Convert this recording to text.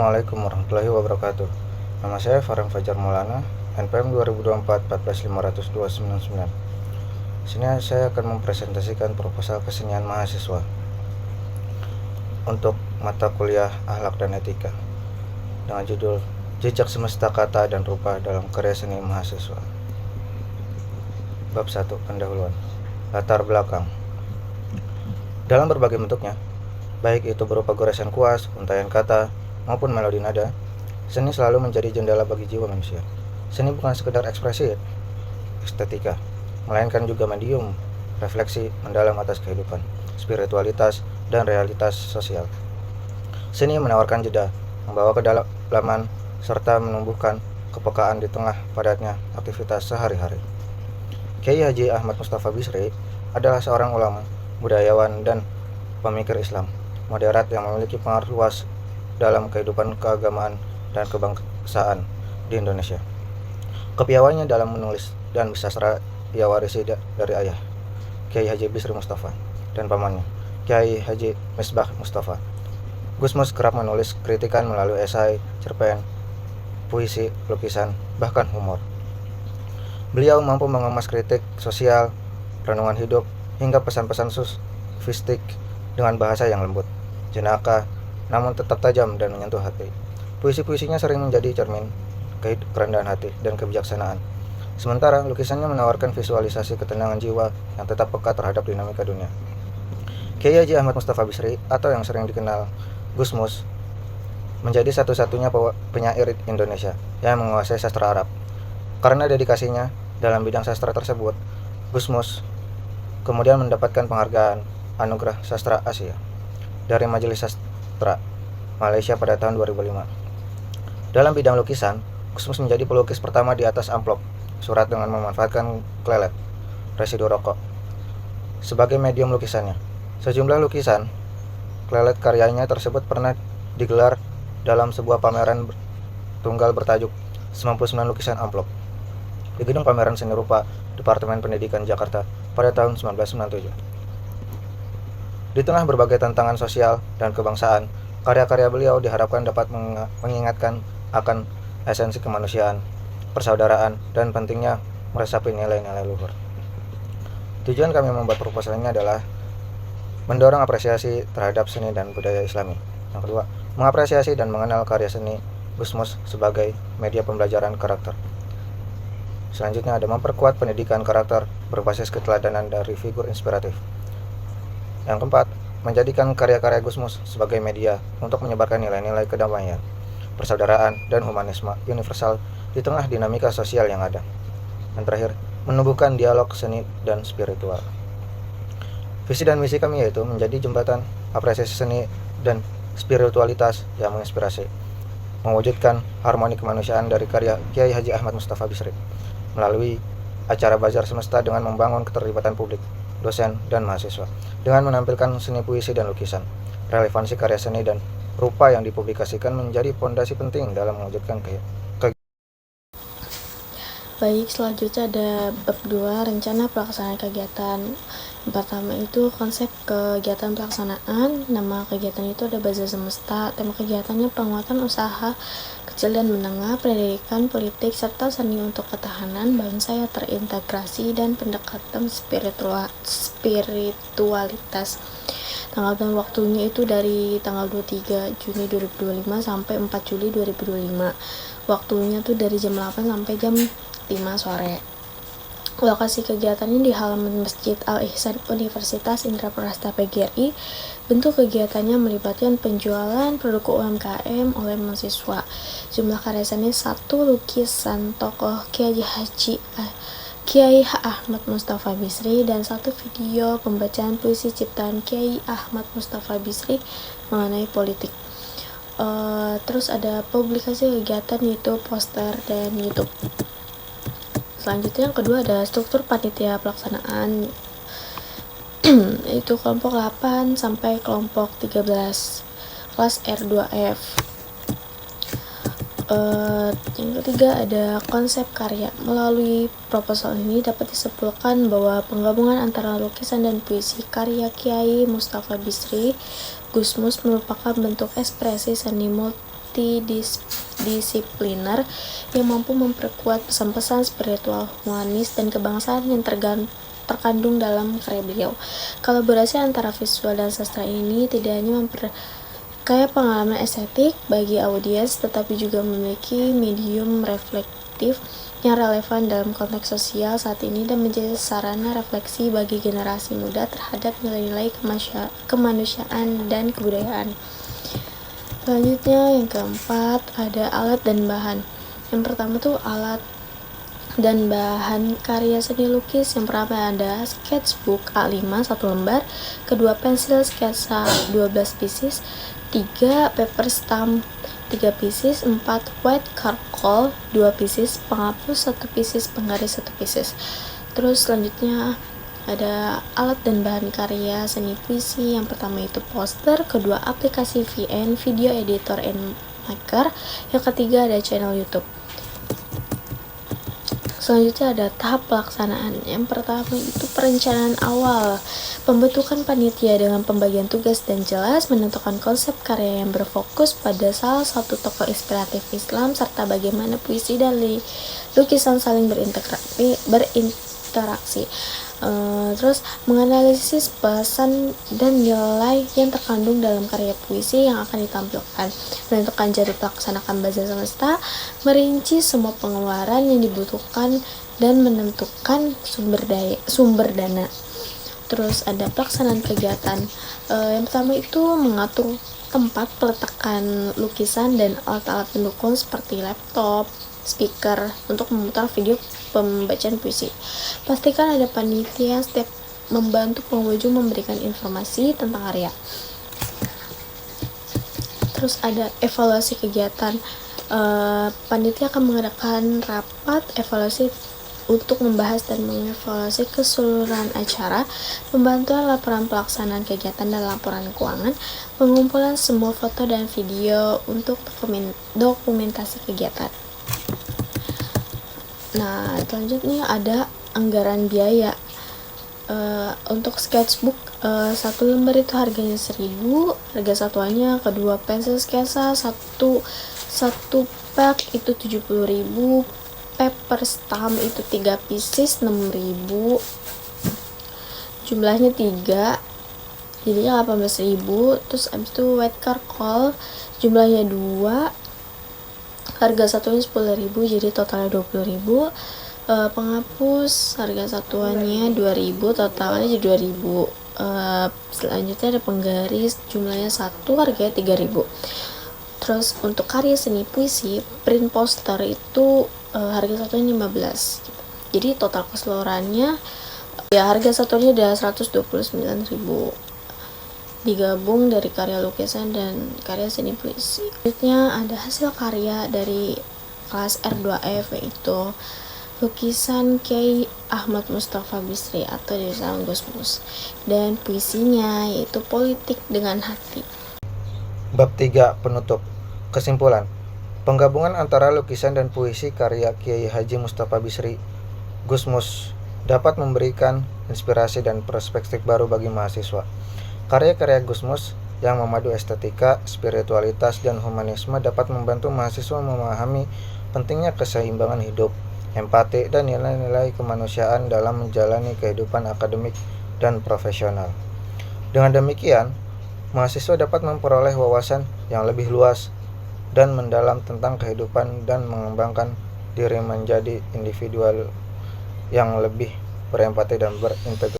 Assalamualaikum warahmatullahi wabarakatuh. Nama saya Farhan Fajar Maulana, NPM 2024 1450299. Sini saya akan mempresentasikan proposal kesenian mahasiswa untuk mata kuliah Akhlak dan Etika dengan judul Jejak Semesta Kata dan Rupa dalam Karya Seni Mahasiswa. Bab 1, pendahuluan. Latar belakang. Dalam berbagai bentuknya, baik itu berupa goresan kuas, untaian kata, maupun melodi nada, seni selalu menjadi jendela bagi jiwa manusia. Seni bukan sekedar ekspresi estetika, melainkan juga medium refleksi mendalam atas kehidupan, spiritualitas, dan realitas sosial. Seni menawarkan jeda, membawa kedalaman, serta menumbuhkan kepekaan di tengah padatnya aktivitas sehari-hari. Kiai Haji Ahmad Mustafa Bisri adalah seorang ulama, budayawan, dan pemikir Islam moderat yang memiliki pengaruh luas dalam kehidupan keagamaan dan kebangsaan di Indonesia. Kepiawaiannya dalam menulis dan bersastra ia warisi dari ayah, Kiai Haji Bisri Mustafa, dan pamannya, Kiai Haji Misbah Mustafa. Gusmus kerap menulis kritikan melalui esai, cerpen, puisi, lukisan, bahkan humor. Beliau mampu mengemas kritik sosial, renungan hidup, hingga pesan-pesan sofistik dengan bahasa yang lembut, jenaka, namun tetap tajam dan menyentuh hati. Puisi-puisinya sering menjadi cermin kerendahan hati dan kebijaksanaan. Sementara lukisannya menawarkan visualisasi ketenangan jiwa yang tetap peka terhadap dinamika dunia. Kiai Haji Ahmad Mustafa Bisri, atau yang sering dikenal Gusmus, menjadi satu-satunya penyair Indonesia yang menguasai sastra Arab. Karena dedikasinya dalam bidang sastra tersebut, Gusmus kemudian mendapatkan penghargaan Anugerah Sastra Asia dari Majelis Sastra Malaysia pada tahun 2005. Dalam bidang lukisan, Gusmus menjadi pelukis pertama di atas amplop surat dengan memanfaatkan klelet, residu rokok, sebagai medium lukisannya. Sejumlah lukisan klelet karyanya tersebut pernah digelar dalam sebuah pameran tunggal bertajuk 99 Lukisan Amplop di Gedung Pameran Seni Rupa Departemen Pendidikan Jakarta pada tahun 1997. Di tengah berbagai tantangan sosial dan kebangsaan, karya-karya beliau diharapkan dapat mengingatkan akan esensi kemanusiaan, persaudaraan, dan pentingnya meresapi nilai-nilai luhur. Tujuan kami membuat proposal ini adalah mendorong apresiasi terhadap seni dan budaya Islami. Yang kedua, mengapresiasi dan mengenal karya seni Gusmus sebagai media pembelajaran karakter. Selanjutnya ada memperkuat pendidikan karakter berbasis keteladanan dari figur inspiratif. Yang keempat, menjadikan karya-karya Gusmus sebagai media untuk menyebarkan nilai-nilai kedamaian, persaudaraan, dan humanisme universal di tengah dinamika sosial yang ada. Dan terakhir, menumbuhkan dialog seni dan spiritual. Visi dan misi kami yaitu menjadi jembatan apresiasi seni dan spiritualitas yang menginspirasi, mewujudkan harmoni kemanusiaan dari karya Kiai Haji Ahmad Mustafa Bisri melalui acara Bazar Semesta dengan membangun keterlibatan publik, dosen, dan mahasiswa dengan menampilkan seni puisi dan lukisan. Relevansi karya seni dan rupa yang dipublikasikan menjadi fondasi penting dalam mewujudkan Baik, selanjutnya ada bab 2, rencana pelaksanaan kegiatan. Yang pertama itu konsep kegiatan pelaksanaan. Nama kegiatan itu ada Bazar Semesta. Tema kegiatannya penguatan usaha kecil dan menengah, pendidikan, politik, serta seni untuk ketahanan bangsa yang terintegrasi dan pendekatan spiritualitas. Tanggal dan waktunya itu dari tanggal 23 Juni 2025 sampai 4 Juli 2025. Waktunya tuh dari jam 8 sampai jam 5 sore. Lokasi kegiatannya di halaman Masjid Al-Ihsan Universitas Indraprasta PGRI. Bentuk kegiatannya melibatkan penjualan produk UMKM oleh mahasiswa. Jumlah karya seni 1 lukisan tokoh Kiai Ahmad Mustafa Bisri dan 1 video pembacaan puisi ciptaan Kiai Ahmad Mustafa Bisri mengenai politik. Terus ada publikasi kegiatan YouTube, poster, dan YouTube. Selanjutnya yang kedua ada struktur panitia pelaksanaan itu kelompok 8 sampai kelompok 13 kelas R2F. Yang ketiga ada konsep karya. Melalui proposal ini dapat disimpulkan bahwa penggabungan antara lukisan dan puisi karya Kiai Mustafa Bisri Gusmus merupakan bentuk ekspresi seni multidisipliner yang mampu memperkuat pesan-pesan spiritual, humanis, dan kebangsaan yang terkandung dalam karya beliau. Kolaborasi antara visual dan sastra ini tidak hanya memperkaya pengalaman estetik bagi audiens, tetapi juga memiliki medium reflektif yang relevan dalam konteks sosial saat ini dan menjadi sarana refleksi bagi generasi muda terhadap nilai-nilai kemanusiaan dan kebudayaan. Selanjutnya yang keempat ada alat dan bahan. Yang pertama tuh alat dan bahan karya seni lukis. Yang pertama ada sketchbook A5 1 lembar, kedua pensil sketsa 12 pieces, 3 paper stamp 3 pieces, 4 white charcoal 2 pieces, penghapus 1 pieces, penggaris 1 pieces. Terus selanjutnya ada alat dan bahan karya seni puisi. Yang pertama itu poster, kedua aplikasi VN video editor and maker, yang ketiga ada channel YouTube. Selanjutnya ada tahap pelaksanaan. Yang pertama itu perencanaan awal, pembentukan panitia dengan pembagian tugas dan jelas, menentukan konsep karya yang berfokus pada salah satu tokoh inspiratif Islam, serta bagaimana puisi dan lukisan saling berinteraksi. Terus menganalisis pesan dan nilai yang terkandung dalam karya puisi yang akan ditampilkan, menentukan jadwal pelaksanakan bazar semesta, merinci semua pengeluaran yang dibutuhkan dan menentukan sumber dana. Terus ada pelaksanaan kegiatan. Yang pertama itu mengatur tempat peletakan lukisan dan alat-alat pendukung seperti laptop, speaker untuk memutar video pembacaan puisi. Pastikan ada panitia setiap membantu pengunjung memberikan informasi tentang karya. Terus ada evaluasi kegiatan. Panitia akan mengadakan rapat evaluasi untuk membahas dan mengevaluasi keseluruhan acara, pembantuan laporan pelaksanaan kegiatan dan laporan keuangan, pengumpulan semua foto dan video untuk dokumentasi kegiatan. Nah, selanjutnya ada anggaran biaya. Untuk sketchbook 1 lembar itu harganya 1.000, harga satuannya. Kedua pensil sketsa satu pack itu 70.000, paper stamp itu 3 pieces 6.000, jumlahnya 3 jadinya 18.000. Terus abis itu white charcoal jumlahnya 2, harga satunya 10.000, jadi totalnya 20.000. Penghapus harga satuannya 2.000, totalnya jadi 2.000. Selanjutnya ada penggaris jumlahnya 1, harganya 3.000. Terus untuk karya seni puisi, print poster itu harga satunya 15. Jadi total keseluruhannya ya harga satunya udah 129.000. Digabung dari karya lukisan dan karya seni puisi. Selanjutnya ada hasil karya dari kelas R2F, yaitu lukisan Kiai Ahmad Mustafa Bisri atau Desa Gusmus, dan puisinya yaitu Politik dengan Hati. Bab 3 penutup. Kesimpulan. Penggabungan antara lukisan dan puisi karya Kiai Haji Mustafa Bisri Gusmus dapat memberikan inspirasi dan perspektif baru bagi mahasiswa. Karya-karya Gusmus yang memadu estetika, spiritualitas, dan humanisme dapat membantu mahasiswa memahami pentingnya keseimbangan hidup, empati, dan nilai-nilai kemanusiaan dalam menjalani kehidupan akademik dan profesional. Dengan demikian, mahasiswa dapat memperoleh wawasan yang lebih luas dan mendalam tentang kehidupan dan mengembangkan diri menjadi individual yang lebih berempati dan berintegritas.